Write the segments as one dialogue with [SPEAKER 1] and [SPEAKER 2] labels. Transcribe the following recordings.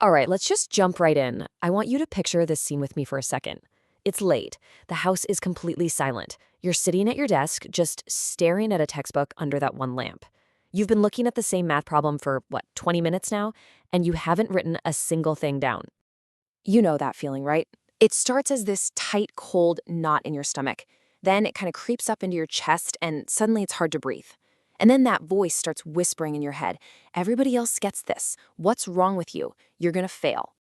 [SPEAKER 1] All right, let's just jump right in. I want you to picture this scene with me for a second. It's late. The house is completely silent. You're sitting at your desk, just staring at a textbook under that one lamp. You've been looking at the same math problem for, 20 minutes now, and you haven't written a single thing down. You know that feeling, right? It starts as this tight, cold knot in your stomach. Then it kind of creeps up into your chest, and suddenly it's hard to breathe. And then that voice starts whispering in your head. Everybody else gets this. What's wrong with you? You're gonna fail.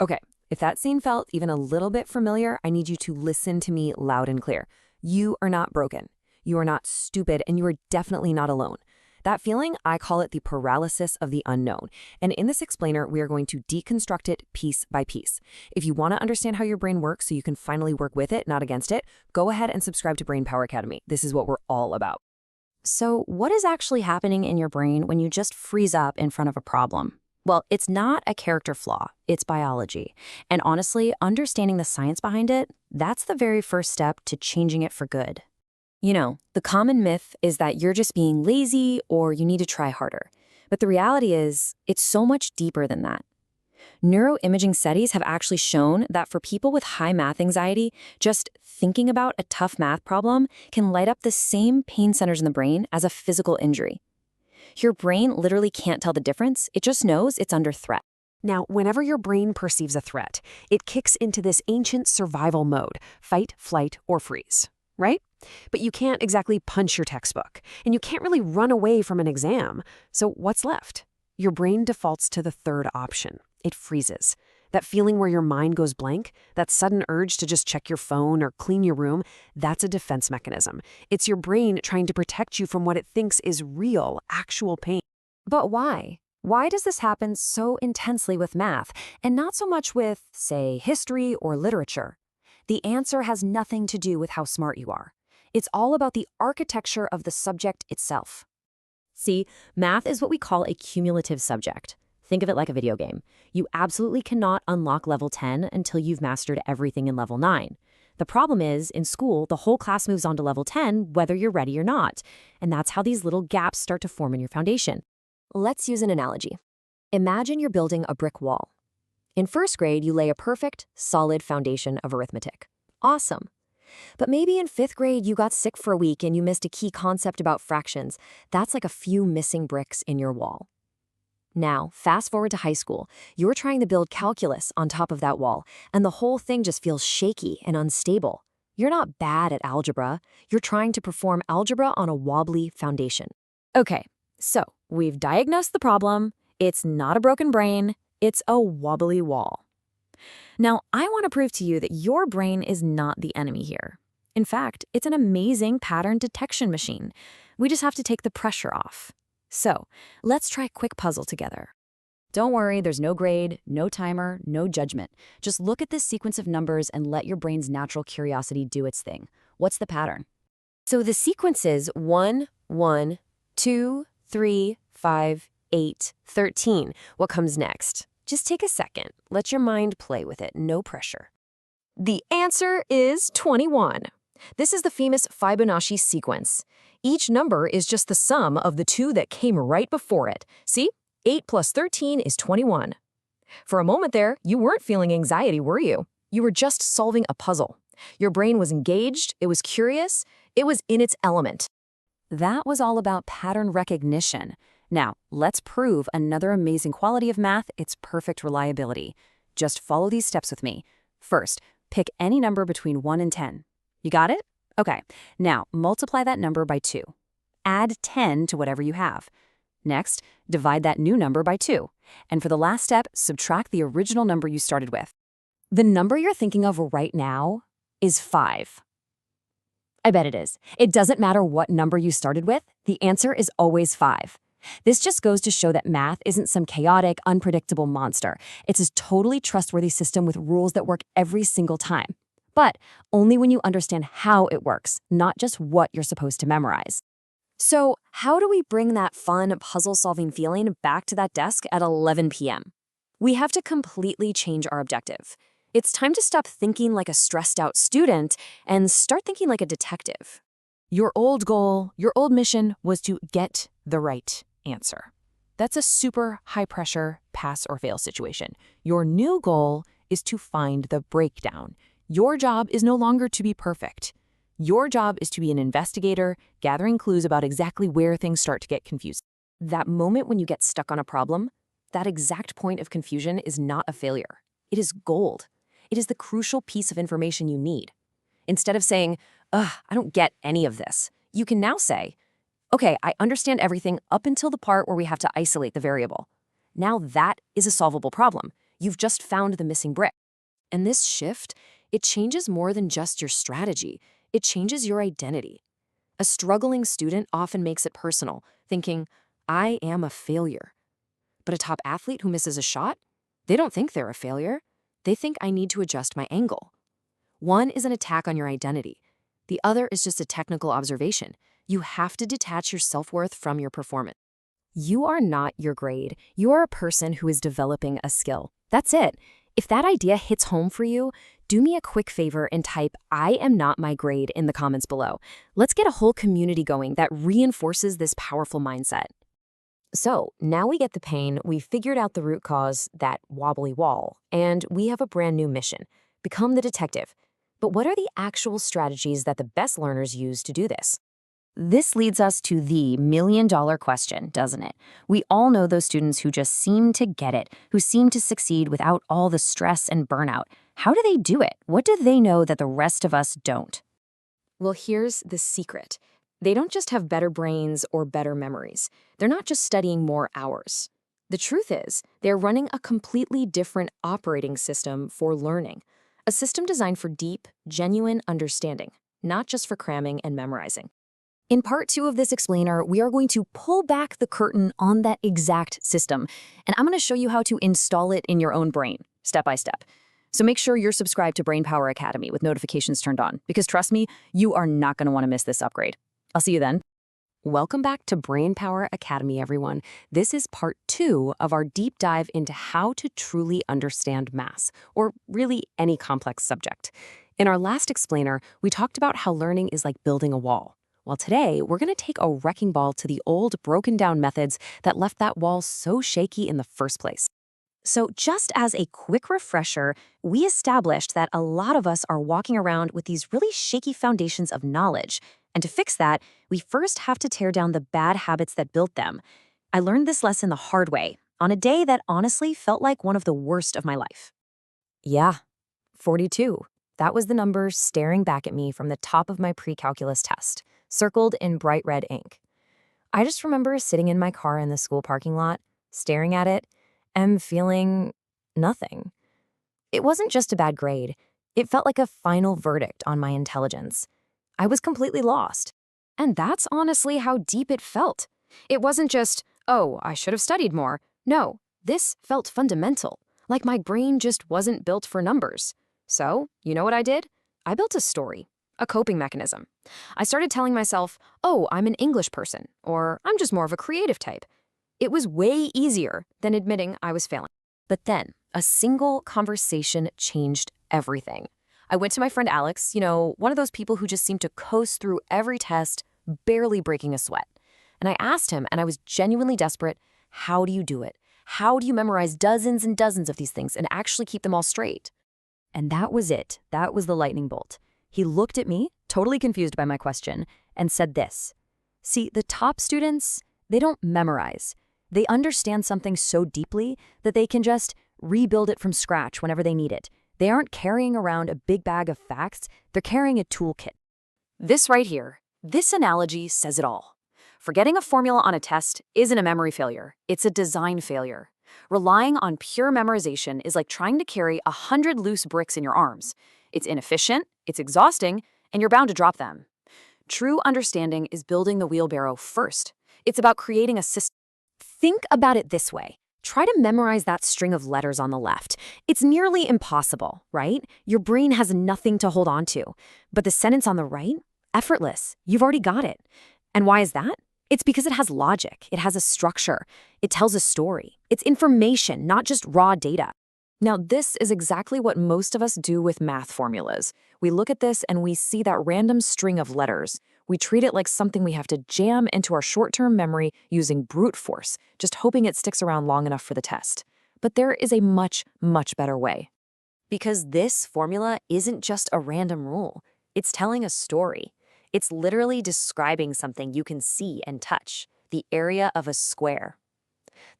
[SPEAKER 1] Okay, if that scene felt even a little bit familiar, I need you to listen to me loud and clear. You are not broken. You are not stupid, and you are definitely not alone. That feeling, I call it the paralysis of the unknown. And in this explainer, we are going to deconstruct it piece by piece. If you want to understand how your brain works so you can finally work with it, not against it, go ahead and subscribe to Brain Power Academy. This is what we're all about.
[SPEAKER 2] So, what is actually happening in your brain when you just freeze up in front of a problem? Well, it's not a character flaw, it's biology. And honestly, understanding the science behind it, that's the very first step to changing it for good. You know, the common myth is that you're just being lazy or you need to try harder. But the reality is, it's so much deeper than that. Neuroimaging studies have actually shown that for people with high math anxiety, just thinking about a tough math problem can light up the same pain centers in the brain as a physical injury. Your brain literally can't tell the difference, it just knows it's under threat.
[SPEAKER 3] Now, whenever your brain perceives a threat, it kicks into this ancient survival mode, fight, flight, or freeze, right? But you can't exactly punch your textbook, and you can't really run away from an exam. So what's left? Your brain defaults to the third option. It freezes. That feeling where your mind goes blank, that sudden urge to just check your phone or clean your room, that's a defense mechanism. It's your brain trying to protect you from what it thinks is real, actual pain.
[SPEAKER 2] But why? Why does this happen so intensely with math, and not so much with, say, history or literature? The answer has nothing to do with how smart you are. It's all about the architecture of the subject itself.
[SPEAKER 1] See, math is what we call a cumulative subject. Think of it like a video game. You absolutely cannot unlock level 10 until you've mastered everything in level 9. The problem is, in school, the whole class moves on to level 10 whether you're ready or not. And that's how these little gaps start to form in your foundation. Let's use an analogy. Imagine you're building a brick wall. In first grade, you lay a perfect, solid foundation of arithmetic. Awesome. But maybe in 5th grade, you got sick for a week and you missed a key concept about fractions. That's like a few missing bricks in your wall. Now, fast forward to high school. You're trying to build calculus on top of that wall, and the whole thing just feels shaky and unstable. You're not bad at algebra. You're trying to perform algebra on a wobbly foundation. Okay, so we've diagnosed the problem. It's not a broken brain. It's a wobbly wall. Now, I want to prove to you that your brain is not the enemy here. In fact, it's an amazing pattern detection machine. We just have to take the pressure off. So, let's try a quick puzzle together. Don't worry, there's no grade, no timer, no judgment. Just look at this sequence of numbers and let your brain's natural curiosity do its thing. What's the pattern? So the sequence is 1, 1, 2, 3, 5, 8, 13. What comes next? Just take a second. Let your mind play with it, no pressure. The answer is 21. This is the famous Fibonacci sequence. Each number is just the sum of the two that came right before it. See? 8 plus 13 is 21. For a moment there, you weren't feeling anxiety, were you? You were just solving a puzzle. Your brain was engaged, it was curious, it was in its element. That was all about pattern recognition. Now, let's prove another amazing quality of math, its perfect reliability. Just follow these steps with me. First, pick any number between 1 and 10. You got it? Okay, now multiply that number by 2. Add 10 to whatever you have. Next, divide that new number by 2. And for the last step, subtract the original number you started with. The number you're thinking of right now is 5. I bet it is. It doesn't matter what number you started with, the answer is always 5. This just goes to show that math isn't some chaotic, unpredictable monster. It's a totally trustworthy system with rules that work every single time. But only when you understand how it works, not just what you're supposed to memorize. So, how do we bring that fun, puzzle-solving feeling back to that desk at 11 p.m.? We have to completely change our objective. It's time to stop thinking like a stressed-out student and start thinking like a detective. Your old goal, your old mission was to get the right answer.
[SPEAKER 3] That's a super high-pressure pass or fail situation. Your new goal is to find the breakdown. Your job is no longer to be perfect. Your job is to be an investigator, gathering clues about exactly where things start to get confused.
[SPEAKER 2] That moment when you get stuck on a problem, that exact point of confusion is not a failure. It is gold. It is the crucial piece of information you need. Instead of saying, ugh, I don't get any of this, you can now say, okay, I understand everything up until the part where we have to isolate the variable. Now that is a solvable problem. You've just found the missing brick. And this shift, it changes more than just your strategy. It changes your identity. A struggling student often makes it personal, thinking, I am a failure. But a top athlete who misses a shot, they don't think they're a failure. They think I need to adjust my angle. One is an attack on your identity. The other is just a technical observation. You have to detach your self-worth from your performance. You are not your grade. You are a person who is developing a skill. That's it. If that idea hits home for you, do me a quick favor and type I am not my grade in the comments below. Let's get a whole community going that reinforces this powerful mindset. So now we get the pain, we figured out the root cause, that wobbly wall, and we have a brand new mission. Become the detective. But what are the actual strategies that the best learners use to do this? This leads us to the million-dollar question, doesn't it? We all know those students who just seem to get it, who seem to succeed without all the stress and burnout. How do they do it? What do they know that the rest of us don't? Well, here's the secret. They don't just have better brains or better memories. They're not just studying more hours. The truth is, they're running a completely different operating system for learning. A system designed for deep, genuine understanding, not just for cramming and memorizing. In part 2 of this explainer, we are going to pull back the curtain on that exact system, and I'm going to show you how to install it in your own brain, step by step. So make sure you're subscribed to Brainpower Academy with notifications turned on, because trust me, you are not going to want to miss this upgrade. I'll see you then. Welcome back to Brainpower Academy, everyone. This is part 2 of our deep dive into how to truly understand math, or really any complex subject. In our last explainer, we talked about how learning is like building a wall. Well, today, we're going to take a wrecking ball to the old, broken-down methods that left that wall so shaky in the first place. So just as a quick refresher, we established that a lot of us are walking around with these really shaky foundations of knowledge. And to fix that, we first have to tear down the bad habits that built them. I learned this lesson the hard way, on a day that honestly felt like one of the worst of my life. Yeah, 42. That was the number staring back at me from the top of my pre-calculus test, circled in bright red ink. I just remember sitting in my car in the school parking lot, staring at it, and feeling nothing. It wasn't just a bad grade. It felt like a final verdict on my intelligence. I was completely lost. And that's honestly how deep it felt. It wasn't just, oh, I should have studied more. No, this felt fundamental, like my brain just wasn't built for numbers. So, you know what I did? I built a story, a coping mechanism. I started telling myself, oh, I'm an English person, or I'm just more of a creative type. It was way easier than admitting I was failing. But then, a single conversation changed everything. I went to my friend Alex, one of those people who just seemed to coast through every test, barely breaking a sweat. And I asked him, and I was genuinely desperate, how do you do it? How do you memorize dozens and dozens of these things and actually keep them all straight? And that was it. That was the lightning bolt. He looked at me, totally confused by my question, and said this. See, the top students, they don't memorize. They understand something so deeply that they can just rebuild it from scratch whenever they need it. They aren't carrying around a big bag of facts, they're carrying a toolkit. This right here, this analogy says it all. Forgetting a formula on a test isn't a memory failure, it's a design failure. Relying on pure memorization is like trying to carry 100 loose bricks in your arms. It's inefficient, it's exhausting, and you're bound to drop them. True understanding is building the wheelbarrow first. It's about creating a system. Think about it this way. Try to memorize that string of letters on the left. It's nearly impossible, right? Your brain has nothing to hold on to. But the sentence on the right? Effortless. You've already got it. And why is that? It's because it has logic. It has a structure. It tells a story. It's information, not just raw data. Now, this is exactly what most of us do with math formulas. We look at this and we see that random string of letters. We treat it like something we have to jam into our short-term memory using brute force, just hoping it sticks around long enough for the test. But there is a much, much better way. Because this formula isn't just a random rule. It's telling a story. It's literally describing something you can see and touch, the area of a square.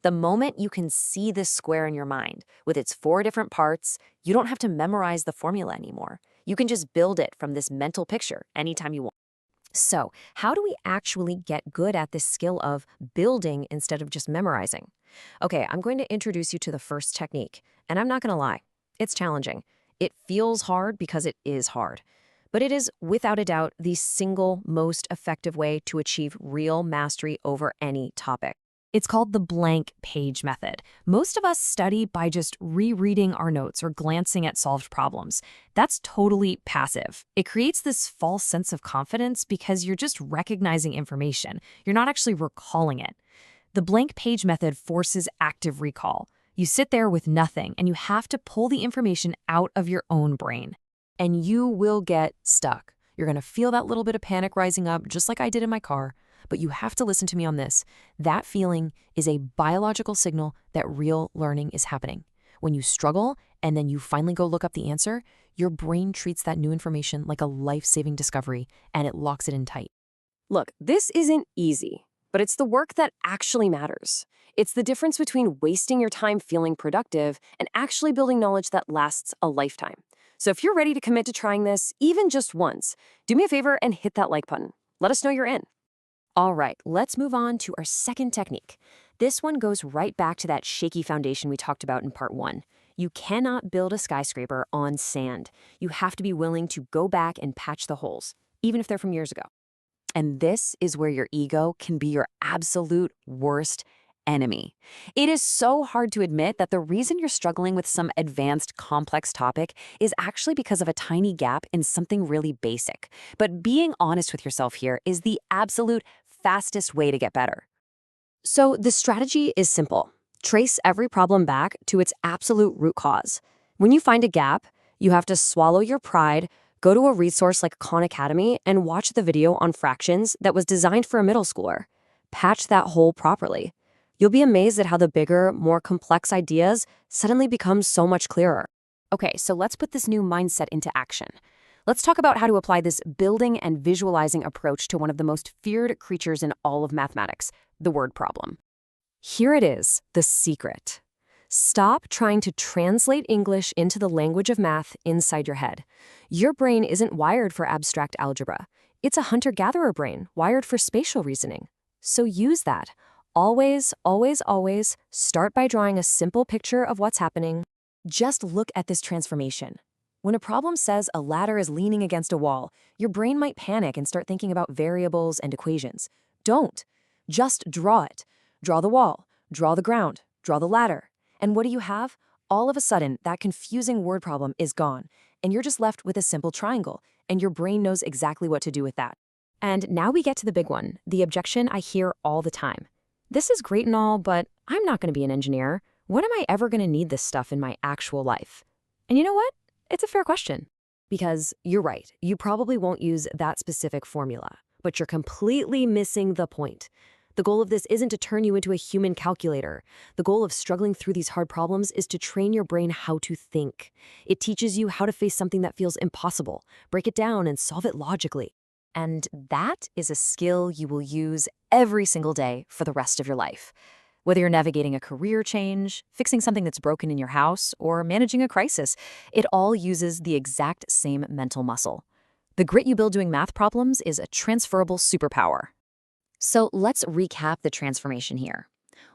[SPEAKER 2] The moment you can see this square in your mind, with its 4 different parts, you don't have to memorize the formula anymore. You can just build it from this mental picture anytime you want.
[SPEAKER 1] So, how do we actually get good at this skill of building instead of just memorizing? Okay, I'm going to introduce you to the first technique, and I'm not going to lie, it's challenging. It feels hard because it is hard. But it is, without a doubt, the single most effective way to achieve real mastery over any topic. It's called the blank page method. Most of us study by just rereading our notes or glancing at solved problems. That's totally passive. It creates this false sense of confidence because you're just recognizing information. You're not actually recalling it. The blank page method forces active recall. You sit there with nothing and you have to pull the information out of your own brain. And you will get stuck. You're going to feel that little bit of panic rising up, just like I did in my car. But you have to listen to me on this. That feeling is a biological signal that real learning is happening. When you struggle and then you finally go look up the answer, your brain treats that new information like a life-saving discovery and it locks it in tight.
[SPEAKER 3] Look, this isn't easy, but it's the work that actually matters. It's the difference between wasting your time feeling productive and actually building knowledge that lasts a lifetime. So if you're ready to commit to trying this, even just once, do me a favor and hit that like button. Let us know you're in.
[SPEAKER 1] All right, let's move on to our second technique. This one goes right back to that shaky foundation we talked about in part 1. You cannot build a skyscraper on sand. You have to be willing to go back and patch the holes, even if they're from years ago.
[SPEAKER 2] And this is where your ego can be your absolute worst enemy. It is so hard to admit that the reason you're struggling with some advanced, complex topic is actually because of a tiny gap in something really basic. But being honest with yourself here is the absolute fastest way to get better.
[SPEAKER 3] So the strategy is simple. Trace every problem back to its absolute root cause. When you find a gap, you have to swallow your pride, go to a resource like Khan Academy, and watch the video on fractions that was designed for a middle schooler. Patch that hole properly. You'll be amazed at how the bigger, more complex ideas suddenly become so much clearer.
[SPEAKER 1] Okay, so let's put this new mindset into action. Let's talk about how to apply this building and visualizing approach to one of the most feared creatures in all of mathematics, the word problem.
[SPEAKER 3] Here it is, the secret. Stop trying to translate English into the language of math inside your head. Your brain isn't wired for abstract algebra. It's a hunter-gatherer brain wired for spatial reasoning. So use that. Always, always, always start by drawing a simple picture of what's happening.
[SPEAKER 1] Just look at this transformation. When a problem says a ladder is leaning against a wall, your brain might panic and start thinking about variables and equations. Don't. Just draw it. Draw the wall, draw the ground, draw the ladder. And what do you have? All of a sudden, that confusing word problem is gone, and you're just left with a simple triangle, and your brain knows exactly what to do with that. And now we get to the big one, the objection I hear all the time. This is great and all, but I'm not going to be an engineer. When am I ever going to need this stuff in my actual life? And you know what? It's a fair question. Because you're right, you probably won't use that specific formula, but you're completely missing the point. The goal of this isn't to turn you into a human calculator. The goal of struggling through these hard problems is to train your brain how to think. It teaches you how to face something that feels impossible, break it down, and solve it logically. And that is a skill you will use every single day for the rest of your life. Whether you're navigating a career change, fixing something that's broken in your house, or managing a crisis, it all uses the exact same mental muscle. The grit you build doing math problems is a transferable superpower. So let's recap the transformation here.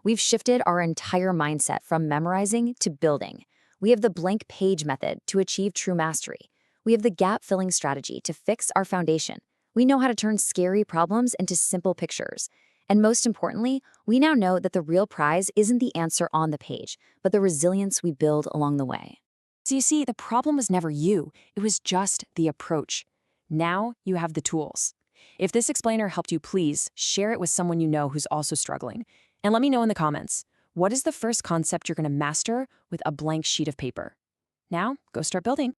[SPEAKER 1] We've shifted our entire mindset from memorizing to building. We have the blank page method to achieve true mastery. We have the gap-filling strategy to fix our foundation. We know how to turn scary problems into simple pictures. And most importantly, we now know that the real prize isn't the answer on the page, but the resilience we build along the way. So you see, the problem was never you. It was just the approach. Now you have the tools. If this explainer helped you, please share it with someone you know who's also struggling. And let me know in the comments, what is the first concept you're going to master with a blank sheet of paper? Now, go start building.